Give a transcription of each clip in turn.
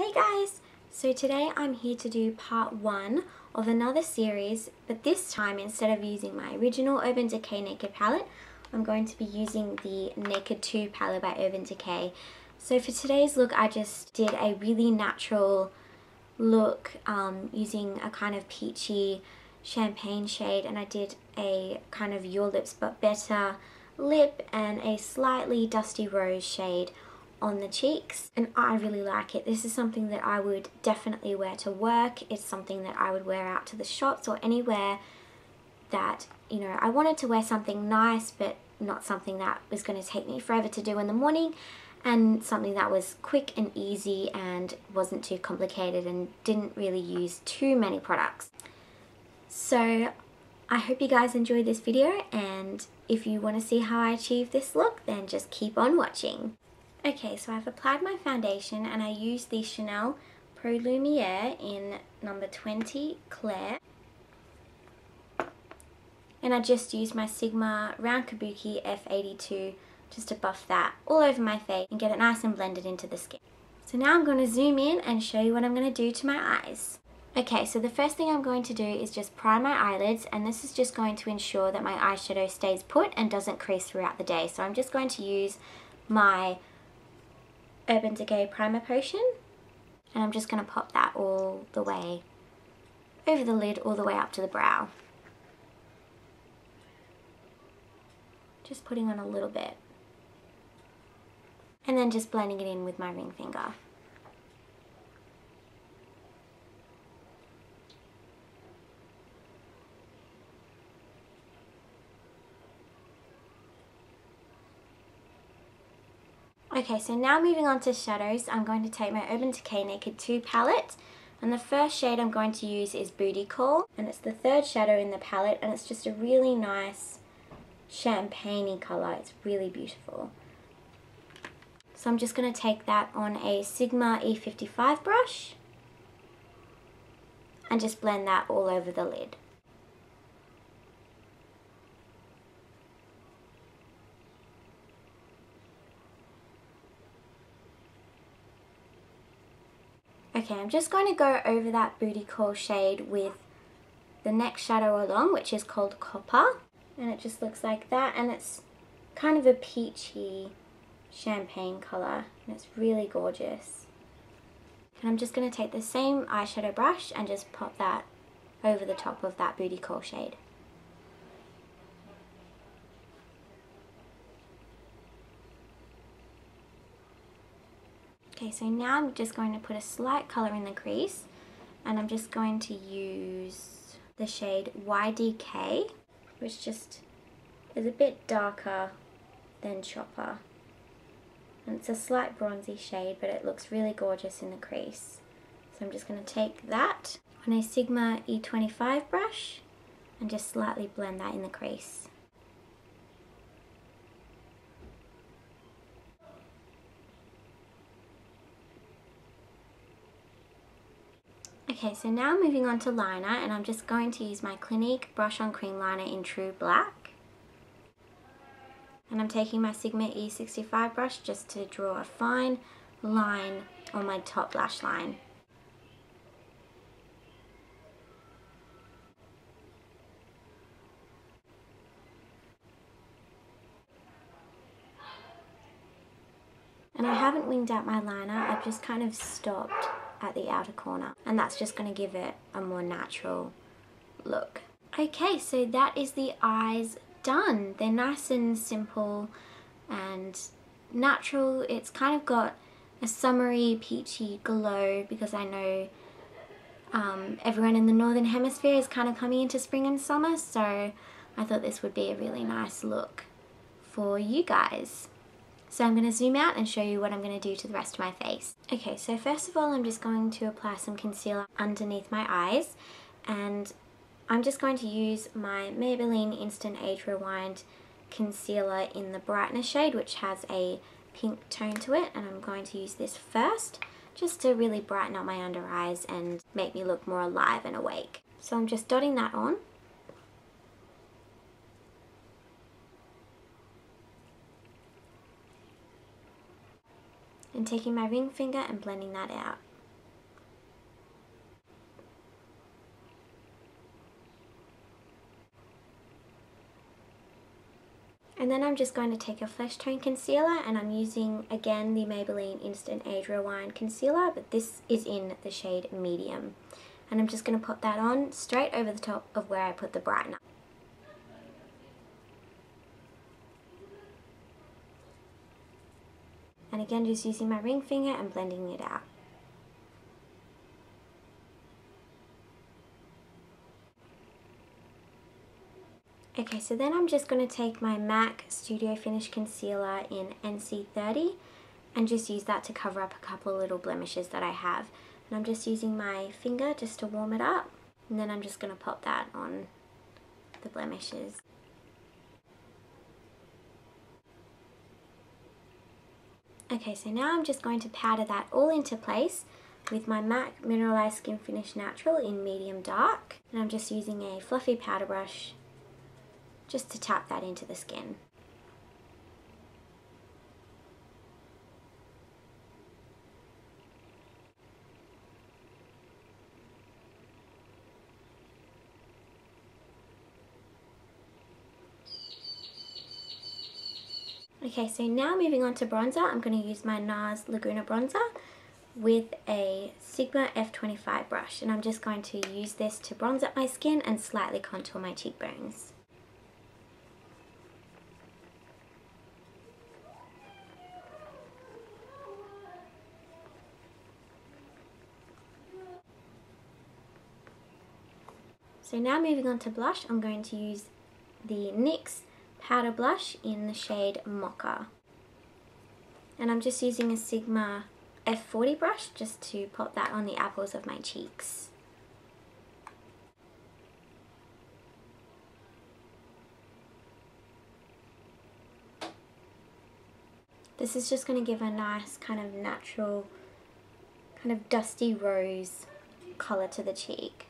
Hey guys! So today I'm here to do part 1 of another series, but this time instead of using my original Urban Decay Naked palette, I'm going to be using the Naked 2 palette by Urban Decay. So for today's look I just did a really natural look using a kind of peachy champagne shade, and I did a kind of Your Lips But Better lip and a slightly dusty rose shade on the cheeks, and I really like it. This is something that I would definitely wear to work. It's something that I would wear out to the shops or anywhere that, you know, I wanted to wear something nice but not something that was going to take me forever to do in the morning, and something that was quick and easy and wasn't too complicated and didn't really use too many products. So I hope you guys enjoyed this video, and if you want to see how I achieve this look, then just keep on watching. Okay, so I've applied my foundation and I used the Chanel Pro Lumiere in number 20 Claire. And I just used my Sigma Round Kabuki F82 just to buff that all over my face and get it nice and blended into the skin. So now I'm going to zoom in and show you what I'm going to do to my eyes. Okay, so the first thing I'm going to do is just prime my eyelids, and this is just going to ensure that my eyeshadow stays put and doesn't crease throughout the day. So I'm just going to use my Urban Decay Primer Potion, and I'm just going to pop that all the way over the lid, all the way up to the brow. Just putting on a little bit. And then just blending it in with my ring finger. Okay, so now moving on to shadows, I'm going to take my Urban Decay Naked 2 palette, and the first shade I'm going to use is Booty Call, and it's the third shadow in the palette, and it's just a really nice champagne-y colour. It's really beautiful. So I'm just going to take that on a Sigma E55 brush and just blend that all over the lid. Okay, I'm just going to go over that Booty Call shade with the next shadow along, which is called Copper, and it just looks like that, and it's kind of a peachy champagne colour, and it's really gorgeous. And I'm just going to take the same eyeshadow brush and just pop that over the top of that Booty Call shade. Okay, so now I'm just going to put a slight colour in the crease, and I'm just going to use the shade Decay, which just is a bit darker than Chopper. And it's a slight bronzy shade, but it looks really gorgeous in the crease. So I'm just going to take that on a Sigma E25 brush and just slightly blend that in the crease. Okay, so now moving on to liner, and I'm just going to use my Clinique Brush On Cream Liner in True Black. And I'm taking my Sigma E65 brush just to draw a fine line on my top lash line. And I haven't winged out my liner, I've just kind of stopped at the outer corner, and that's just going to give it a more natural look. Okay, so that is the eyes done. They're nice and simple and natural. It's kind of got a summery, peachy glow, because I know everyone in the Northern Hemisphere is kind of coming into spring and summer, so I thought this would be a really nice look for you guys. So I'm going to zoom out and show you what I'm going to do to the rest of my face. Okay, so first of all I'm just going to apply some concealer underneath my eyes, and I'm just going to use my Maybelline Instant Age Rewind concealer in the brightness shade, which has a pink tone to it, and I'm going to use this first just to really brighten up my under eyes and make me look more alive and awake. So I'm just dotting that on. And taking my ring finger and blending that out. And then I'm just going to take a flesh tone concealer, and I'm using again the Maybelline Instant Age Rewind concealer, but this is in the shade medium. And I'm just going to put that on straight over the top of where I put the brightener. And again, just using my ring finger and blending it out. Okay, so then I'm just going to take my MAC Studio Finish Concealer in NC30 and just use that to cover up a couple little blemishes that I have. And I'm just using my finger just to warm it up, and then I'm just going to pop that on the blemishes. Okay, so now I'm just going to powder that all into place with my MAC Mineralized Skin Finish Natural in medium dark. And I'm just using a fluffy powder brush just to tap that into the skin. Okay, so now moving on to bronzer, I'm going to use my NARS Laguna bronzer with a Sigma F25 brush, and I'm just going to use this to bronze up my skin and slightly contour my cheekbones. So now moving on to blush, I'm going to use the NYX powder blush in the shade Mocha. And I'm just using a Sigma F40 brush just to pop that on the apples of my cheeks. This is just going to give a nice kind of natural, kind of dusty rose colour to the cheek.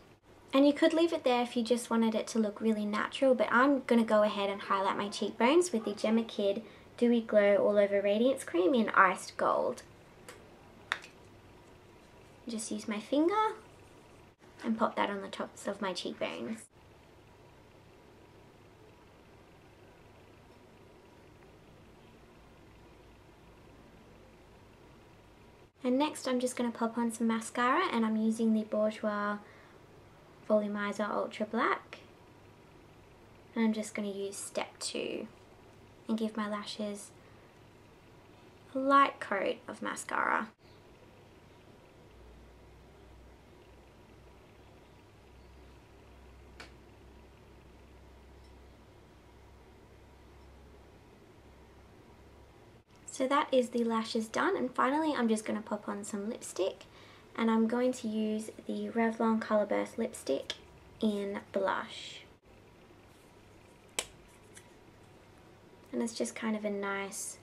And you could leave it there if you just wanted it to look really natural, but I'm going to go ahead and highlight my cheekbones with the Gemma Kid Dewy Glow All Over Radiance Cream in Iced Gold. Just use my finger and pop that on the tops of my cheekbones. And next I'm just going to pop on some mascara, and I'm using the Bourjois Volumizer Ultra Black. And I'm just going to use step 2 and give my lashes a light coat of mascara. So that is the lashes done, and finally I'm just going to pop on some lipstick, and I'm going to use the Revlon Colourburst lipstick in Blush. And it's just kind of a nice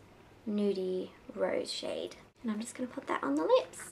nudie rose shade. And I'm just going to put that on the lips.